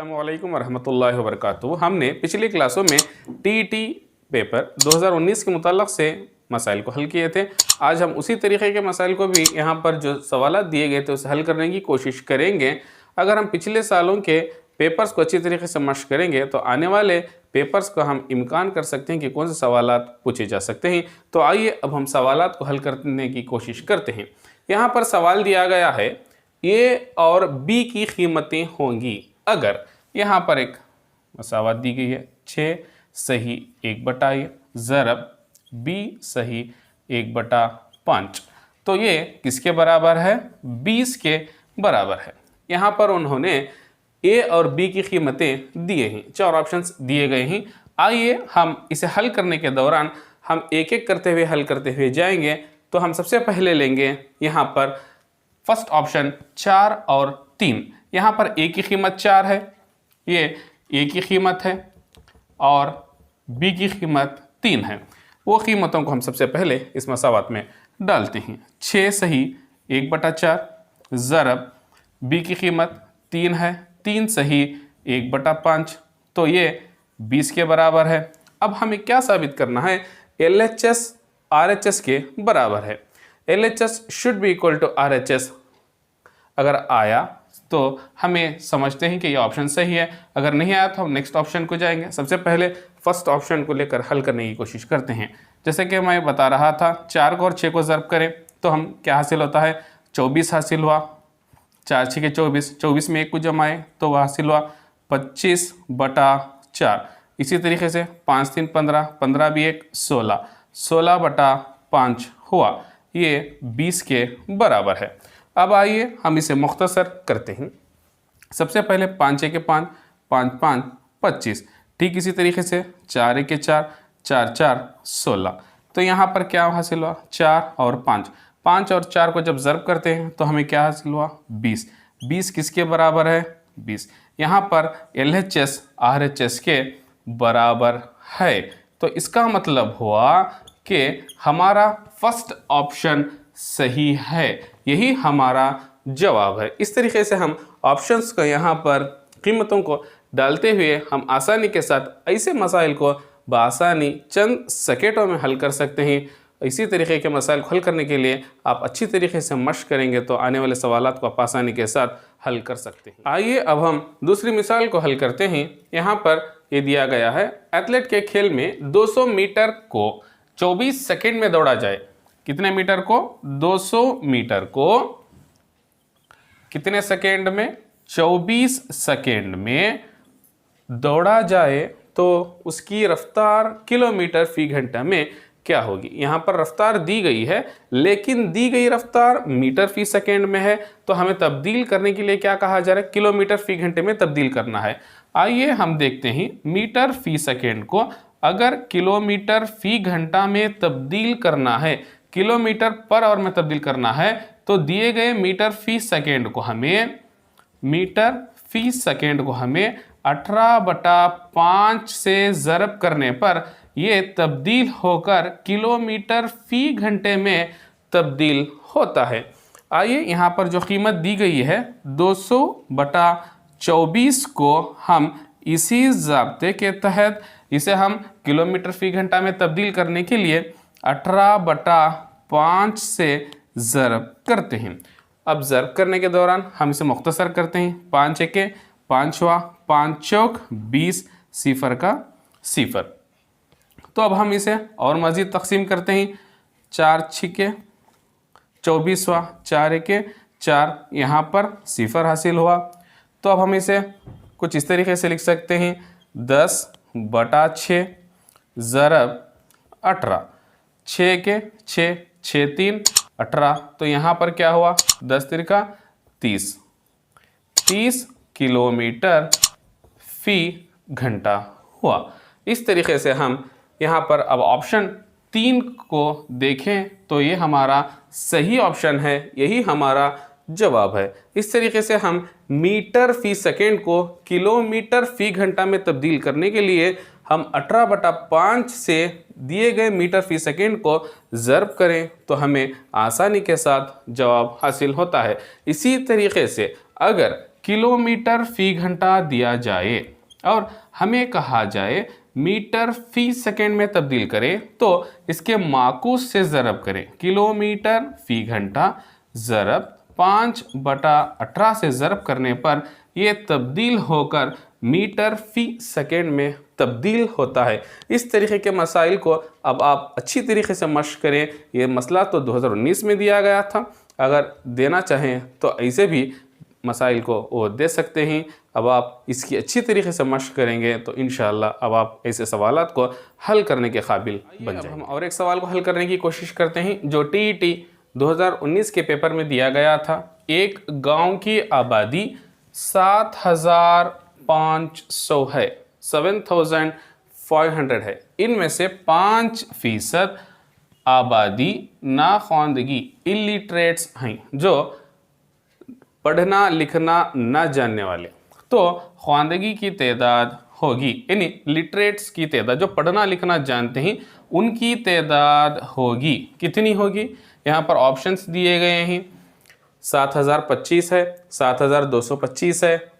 अस्सलामुअलैकुम वरहमतुल्लाहि वबरकातुहू। हमने पिछली क्लासों में टीईटी पेपर 2019 के मुताल्लिक़ से मसाइल को हल किए थे। आज हम उसी तरीके के मसाइल को भी यहाँ पर जो सवालात दिए गए थे उसे हल करने की कोशिश करेंगे। अगर हम पिछले सालों के पेपर्स को अच्छी तरीके से मश्क करेंगे तो आने वाले पेपर्स को हम इम्कान कर सकते हैं कि कौन से सवालात पूछे जा सकते हैं। तो आइए अब हम सवालात को हल करने की कोशिश करते हैं। यहाँ पर सवाल दिया गया है ए और बी की कीमतें होंगी अगर, यहाँ पर एक मसावत दी गई है 6 सही 1/, ज़रब बी सही 1/5, तो ये किसके बराबर है? 20 के बराबर है। यहाँ पर उन्होंने ए और बी की कीमतें दिए हैं, 4 ऑप्शंस दिए गए हैं। आइए हम इसे हल करने के दौरान हम एक एक करते हुए हल करते हुए जाएंगे। तो हम सबसे पहले लेंगे यहाँ पर फर्स्ट ऑप्शन 4 और 3। यहाँ पर ए की कीमत 4 है, ये ए की कीमत है और बी की कीमत 3 है। वो कीमतों को हम सबसे पहले इस मसावत में डालते हैं। 6 सही 1/4, ज़रब बी की कीमत 3 है, 3 सही 1/5, तो ये 20 के बराबर है। अब हमें क्या साबित करना है? LHS RHS के बराबर है। LHS should be equal to RHS अगर आया तो हमें समझते हैं कि ये ऑप्शन सही है। अगर नहीं आया तो हम नेक्स्ट ऑप्शन को जाएंगे। सबसे पहले फर्स्ट ऑप्शन को लेकर हल करने की कोशिश करते हैं। जैसे कि मैं बता रहा था, 4 को और 6 को ज़र्ब करें तो हम क्या हासिल होता है? 24 हासिल हुआ। 4 6 के 24, 24 में 1 को जमाए तो वह हासिल हुआ 25/4। इसी तरीके से 5 3 15, 15 भी 1 16, 16/5 हुआ। ये 20 के बराबर है। अब आइए हम इसे मुख्तसर करते हैं। सबसे पहले 5 6 के 5, 5 5 25। ठीक इसी तरीके से 4 1 के 4, 4 4 16। तो यहाँ पर क्या हासिल हुआ? 4 और 5। 5 और 4 को जब ज़र्ब करते हैं तो हमें क्या हासिल हुआ? 20। 20 किसके बराबर है? 20। यहाँ पर LHS RHS के बराबर है। तो इसका मतलब हुआ कि हमारा फर्स्ट ऑप्शन सही है, यही हमारा जवाब है। इस तरीके से हम ऑप्शंस को यहाँ पर कीमतों को डालते हुए हम आसानी के साथ ऐसे मसाइल को बआसानी चंद सेकेंडों में हल कर सकते हैं। इसी तरीके के मसाइल को हल करने के लिए आप अच्छी तरीके से मश्क करेंगे तो आने वाले सवालात को आप आसानी के साथ हल कर सकते हैं। आइए अब हम दूसरी मिसाल को हल करते हैं। यहाँ पर ये दिया गया है, एथलीट के खेल में 200 मीटर को 24 सेकेंड में दौड़ा जाए। कितने मीटर को? 200 मीटर को कितने सेकेंड में? 24 सेकेंड में दौड़ा जाए तो उसकी रफ्तार किलोमीटर फी घंटा में क्या होगी? यहाँ पर रफ्तार दी गई है लेकिन दी गई रफ्तार मीटर फी सेकेंड में है, तो हमें तब्दील करने के लिए क्या कहा जा रहा है? किलोमीटर फी घंटे में तब्दील करना है। आइए हम देखते हैं मीटर फी सेकेंड को अगर किलोमीटर फी घंटा में तब्दील करना है, किलोमीटर पर आवर में तब्दील करना है, तो दिए गए मीटर फी सेकेंड को हमें 18/5 से ज़रब करने पर ये तब्दील होकर किलोमीटर फी घंटे में तब्दील होता है। आइए यहाँ पर जो कीमत दी गई है 200/24 को हम इसी ज़ाब्ते के तहत इसे हम किलोमीटर फी घंटा में तब्दील करने के लिए 18/5 से ज़रब करते हैं। अब ज़रब करने के दौरान हम इसे मुख्तसर करते हैं। 5 1 के 5 हुआ, 5 चौक 20, 0 का 0। तो अब हम इसे और मज़ीद तकसीम करते हैं। 4 6 के 24 हुआ, 4 1 के 4, यहाँ पर 0 हासिल हुआ। तो अब हम इसे कुछ इस तरीके से लिख सकते हैं, 10/6 ज़रब 18। 6 के 6, 6 3 18। तो यहाँ पर क्या हुआ? 10 3 30, 30 किलोमीटर फी घंटा हुआ। इस तरीके से हम यहाँ पर अब ऑप्शन 3 को देखें तो ये हमारा सही ऑप्शन है, यही हमारा जवाब है। इस तरीके से हम मीटर फी सेकेंड को किलोमीटर फी घंटा में तब्दील करने के लिए हम 18/5 से दिए गए मीटर फी सेकेंड को ज़र्ब करें तो हमें आसानी के साथ जवाब हासिल होता है। इसी तरीके से अगर किलोमीटर फी घंटा दिया जाए और हमें कहा जाए मीटर फी सेकेंड में तब्दील करें, तो इसके माकूस से ज़रब करें। किलोमीटर फी घंटा ज़रब 5/18 से ज़रब करने पर ये तब्दील होकर मीटर फी सेकेंड में तब्दील होता है। इस तरीके के मसाइल को अब आप अच्छी तरीके से मश्क करें। ये मसला तो 2019 में दिया गया था, अगर देना चाहें तो ऐसे भी मसाइल को वो दे सकते हैं। अब आप इसकी अच्छी तरीके से मश्क करेंगे तो इंशाअल्लाह अब आप ऐसे सवालात को हल करने के काबिल बन जाएंगे। हम और एक सवाल को हल करने की कोशिश करते हैं जो टीईटी 2019 के पेपर में दिया गया था। एक गांव की आबादी 7500 है, 7500 है। इनमें से 5% आबादी नाख्वानदगी इलिटरेट्स हैं, जो पढ़ना लिखना ना जानने वाले। तो ख्वानदगी की तादाद होगी, यानी लिटरेट्स की तादाद, जो पढ़ना लिखना जानते हैं उनकी तादाद होगी। कितनी होगी? यहाँ पर ऑप्शंस दिए गए हैं। 7025 है, 7225 है,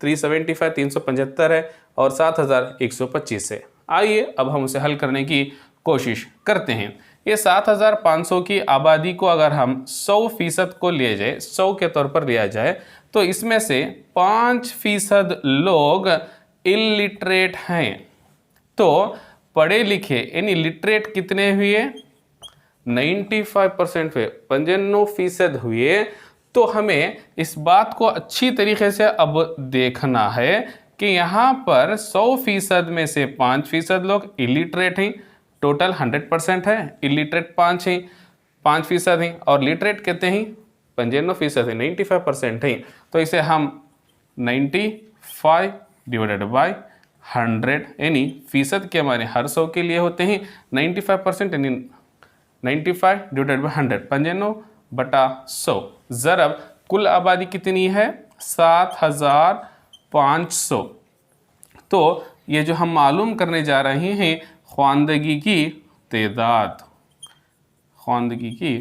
375 375 है और 7125 है। आइए अब हम उसे हल करने की कोशिश करते हैं। ये 7500 की आबादी को अगर हम 100% को लिए जाए, 100 के तौर पर लिया जाए, तो इसमें से 5% लोग इलिटरेट हैं। तो पढ़े लिखे यानी लिटरेट कितने हुए? 95% हुए, 95% हुए। तो हमें इस बात को अच्छी तरीके से अब देखना है कि यहाँ पर 100% में से 5% लोग इलिटरेट हैं। टोटल 100% है, इलिटरेट 5% हैं और लिटरेट कहते हैं 95% है, 95% हैं। तो इसे हम 95 डिवाइडेड बाय 100 यानी फीसद के हमारे हर 100 के लिए होते हैं 95% यानी 95 डिवाइडेड बाय 100, 95/100 ज़रब कुल आबादी कितनी है? 7500। तो ये जो हम मालूम करने जा रहे हैं ख्वानदगी की तादाद, ख्वानदगी की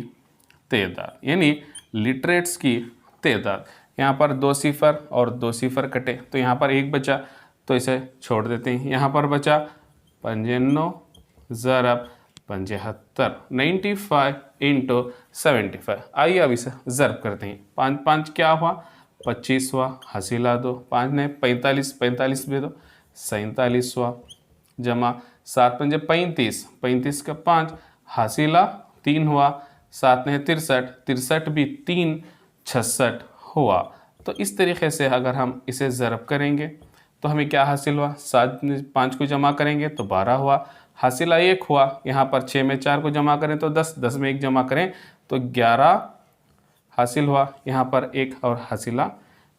तादाद यानी लिटरेट्स की तादाद। यहाँ पर 2 सिफर और 2 सिफर कटे तो यहाँ पर 1 बचा, तो इसे छोड़ देते हैं। यहाँ पर बचा 95 ज़रब 75, 95 इंटू 75। आइए अब इसे ज़रब करते हैं। 5 5 क्या हुआ? 25 हुआ, हासिला 2, 5 ने 45, 45 भी दो 47 हुआ, जमा 7 5 35, 35 का 5, हासिला 3 हुआ, 7 ने 63, 63 भी 3 66 हुआ। तो इस तरीके से अगर हम इसे ज़रब करेंगे तो हमें क्या हासिल हुआ? 7 ने 5 को जमा करेंगे तो 12 हुआ, हासिला 1 हुआ। यहाँ पर 6 में 4 को जमा करें तो 10, 10 में 1 जमा करें तो 11 हासिल हुआ। यहाँ पर 1 और हासिला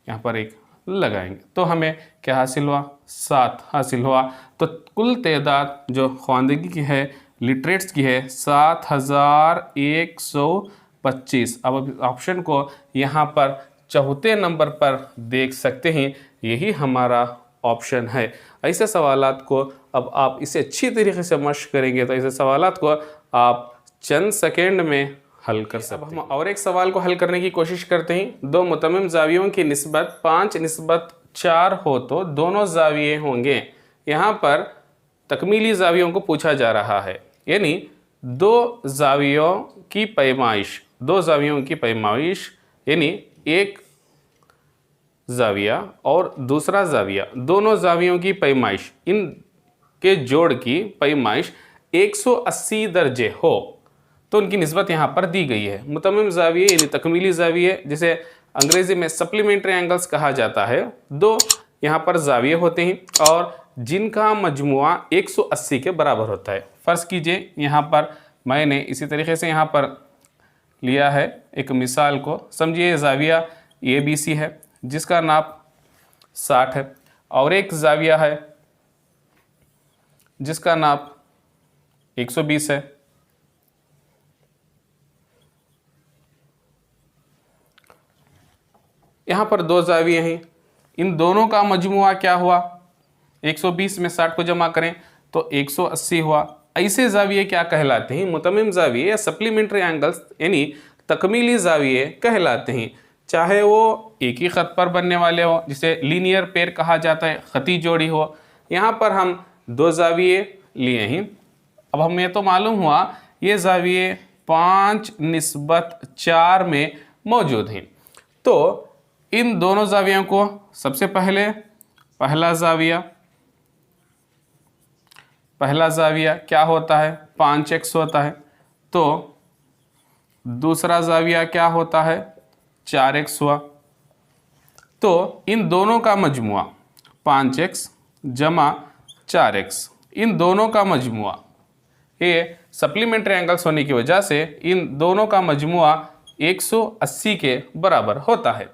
यहाँ पर 1 लगाएंगे तो हमें क्या हासिल हुआ? 7 हासिल हुआ। तो कुल तादाद जो ख्वानदगी की है, लिटरेट्स की है 7125। अब ऑप्शन को यहाँ पर चौथे नंबर पर देख सकते हैं, यही हमारा ऑप्शन है। ऐसे सवालात को अब आप इसे अच्छी तरीके से मश्क करेंगे तो ऐसे सवालात को आप चंद सेकेंड में हल कर सकते हैं। अब हम और एक सवाल को हल करने की कोशिश करते हैं। 2 मुतम्मिम ज़ावियों की निस्बत 5:4 हो तो दोनों ज़ाविये होंगे। यहाँ पर तकमीली ज़ावियों को पूछा जा रहा है, यानी 2 ज़ावियों की पैमाइश, 2 ज़ावियों की पैमाइश यानी एक ज़ाविया और दूसरा ज़ाविया, दोनों ज़ावियों की पैमाइश, इन के जोड़ की पैमाइश 180 दर्जे हो तो उनकी निस्बत यहाँ पर दी गई है। मुतम्मिम ज़ाविये यानी तकमीली ज़ाविये, जिसे अंग्रेज़ी में सप्लीमेंट्री एंगल्स कहा जाता है, 2 यहाँ पर ज़ाविये होते हैं और जिनका मजमुआ 180 के बराबर होता है। फ़र्ज़ कीजिए यहाँ पर मैंने इसी तरीके से यहाँ पर लिया है एक मिसाल को। समझिए ज़ाविया ABC है जिसका नाप 60 है और एक ज़ाविया है जिसका नाप 120 है। यहाँ पर 2 ज़ाविये हैं, इन दोनों का मजमुआ क्या हुआ? 120 में 60 को जमा करें तो 180 हुआ। ऐसे ज़ाविये क्या कहलाते हैं? मुतम्मिम ज़ाविये या सप्लीमेंट्री एंगल्स यानी तकमीली ज़ाविये कहलाते हैं। चाहे वो एक ही खत पर बनने वाले हो, जिसे लीनियर पेयर कहा जाता है, खती जोड़ी हो। यहाँ पर हम दो जाविये लिए हैं। अब हमें तो मालूम हुआ ये जाविये 5:4 में मौजूद हैं। तो इन दोनों जावियों को सबसे पहले पहला जाविया क्या होता है, 5x होता है। तो दूसरा जाविया क्या होता है, 4x हुआ। तो इन दोनों का मजमुआ 5x जमा 4x, इन दोनों का मजमुआ, ये सप्लीमेंट्री एंगल्स होने की वजह से इन दोनों का मजमुआ 180 के बराबर होता है।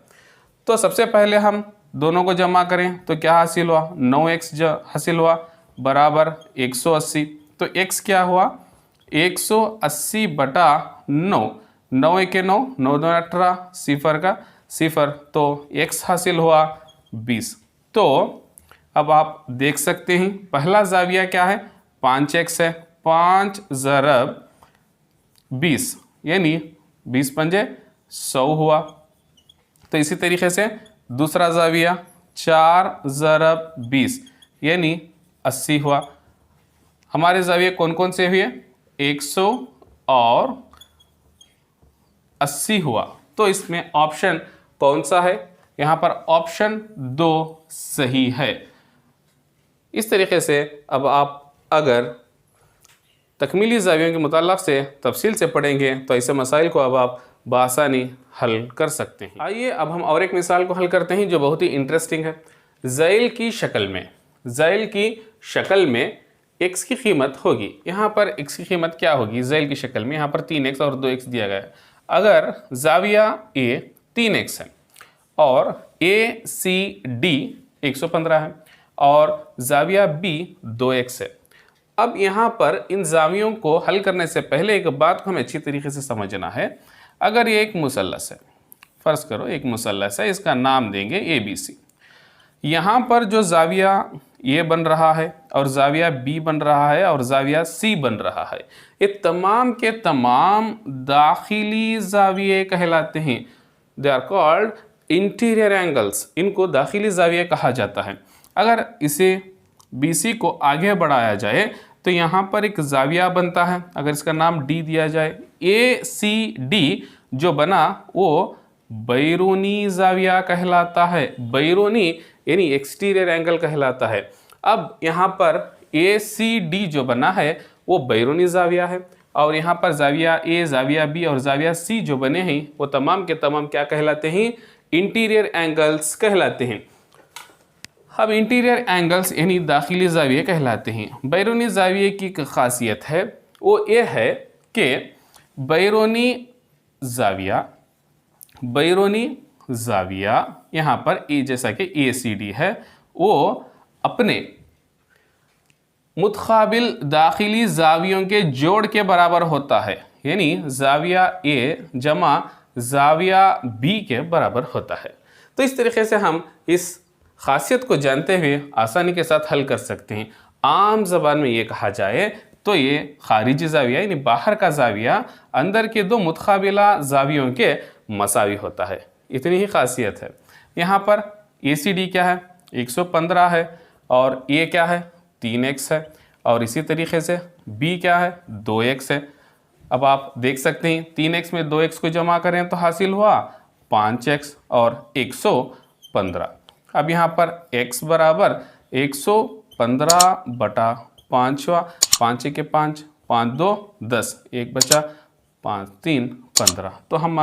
तो सबसे पहले हम दोनों को जमा करें तो क्या हासिल हुआ, 9x हासिल हुआ बराबर 180। तो x क्या हुआ, 180 बटा 9, 9 1 9, 9 2 18, सिफर का सिफर, तो x हासिल हुआ 20। तो अब आप देख सकते हैं पहला जाविया क्या है, 5x है, 5 ज़रब 20 यानी 20 पंजे 100 हुआ। तो इसी तरीके से दूसरा जाविया 4 ज़रब 20 यानी 80 हुआ। हमारे जाविये कौन कौन से हुए, 100 और 80 हुआ। तो इसमें ऑप्शन कौन सा है, यहाँ पर ऑप्शन 2 सही है। इस तरीके से अब आप अगर तकमीली जावियों के मुताल्लक़ से तफसील से पढ़ेंगे तो ऐसे मसाइल को अब आप बआसानी हल कर सकते हैं। आइए अब हम और एक मिसाल को हल करते हैं जो बहुत ही इंटरेस्टिंग है। ज़ैल की शक्ल में x की कीमत होगी। यहाँ पर x की कीमत क्या होगी ज़ैल की शक्ल में, यहाँ पर 3x और 2x दिया गया है। अगर जाविया A 3x है और ACD 115 है और जाविया B 2x है। अब यहाँ पर इन जावियों को हल करने से पहले एक बात को हमें अच्छी तरीके से समझना है। अगर ये एक मुसल्लस है, फ़र्ज़ करो एक मुसल्लस है, इसका नाम देंगे ABC। यहाँ पर जो जाविया A बन रहा है और जाविया B बन रहा है और जाविया C बन रहा है, ये तमाम के तमाम दाखिली जाविये कहलाते हैं। They are called interior angles, इनको दाखिली जाविये कहा जाता है। अगर इसे BC को आगे बढ़ाया जाए तो यहाँ पर एक जाविया बनता है, अगर इसका नाम D दिया जाए, ACD जो बना वो बैरूनी जाविया कहलाता है। बैरूनी यानी एक्सटीरियर एंगल कहलाता है। अब यहाँ पर ACD जो बना है वो बैरूनी जाविया है और यहाँ पर जाविया A, जाविया B और जाविया C जो बने हैं वो तमाम के तमाम क्या कहलाते हैं, इंटीरियर एंगल्स कहलाते हैं। अब इंटीरियर एंगल्स यानी दाखिली जाविये कहलाते हैं। बैरूनी जाविये की खासियत है वो ये है कि बैरूनी जाविया यहाँ पर ए जैसा कि ACD है वो अपने मुतकाबिल दाखिली जावियों के जोड़ के बराबर होता है, यानी जाविया A जमा जाविया B के बराबर होता है। तो इस तरीके से हम इस खासियत को जानते हुए आसानी के साथ हल कर सकते हैं। आम ज़बान में ये कहा जाए तो ये खारिजी जाविया यानी बाहर का जाविया अंदर के दो मुतकाबिला जावियों के मसावी होता है, इतनी ही खासियत है। यहाँ पर ACD क्या है, 115 है और A क्या है, 3x है और इसी तरीके से B क्या है, 2x है। अब आप देख सकते हैं 3x में 2x को जमा करें तो हासिल हुआ 5x और 115। अब यहाँ पर x बराबर 115 बटा 5 हुआ, 5 के 5, 5 2 10, 1 बचा, 5 3 15। तो हम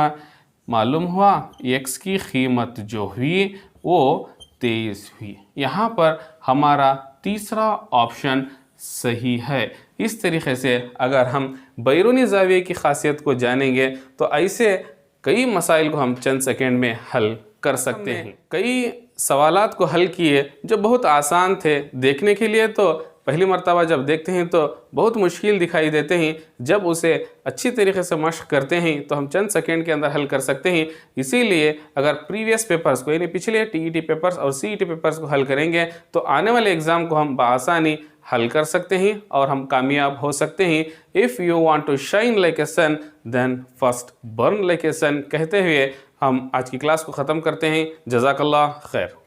मालूम हुआ x की कीमत जो हुई वो 23 हुई। यहाँ पर हमारा तीसरा ऑप्शन सही है। इस तरीके से अगर हम बैरूनी जाविये की खासियत को जानेंगे तो ऐसे कई मसाइल को हम चंद सेकंड में हल कर सकते हैं। कई सवालात को हल किए जो बहुत आसान थे, देखने के लिए तो पहली मर्तबा जब देखते हैं तो बहुत मुश्किल दिखाई देते हैं, जब उसे अच्छी तरीके से मश्क करते हैं तो हम चंद सेकंड के अंदर हल कर सकते हैं। इसीलिए अगर प्रीवियस पेपर्स को यानी पिछले TET पेपर्स और CET पेपर्स को हल करेंगे तो आने वाले एग्ज़ाम को हम बआसानी हल कर सकते हैं और हम कामयाब हो सकते हैं। If you want to shine like a sun then first burn like a sun कहते हुए हम आज की क्लास को ख़त्म करते हैं। जज़ाकल्लाह खैर।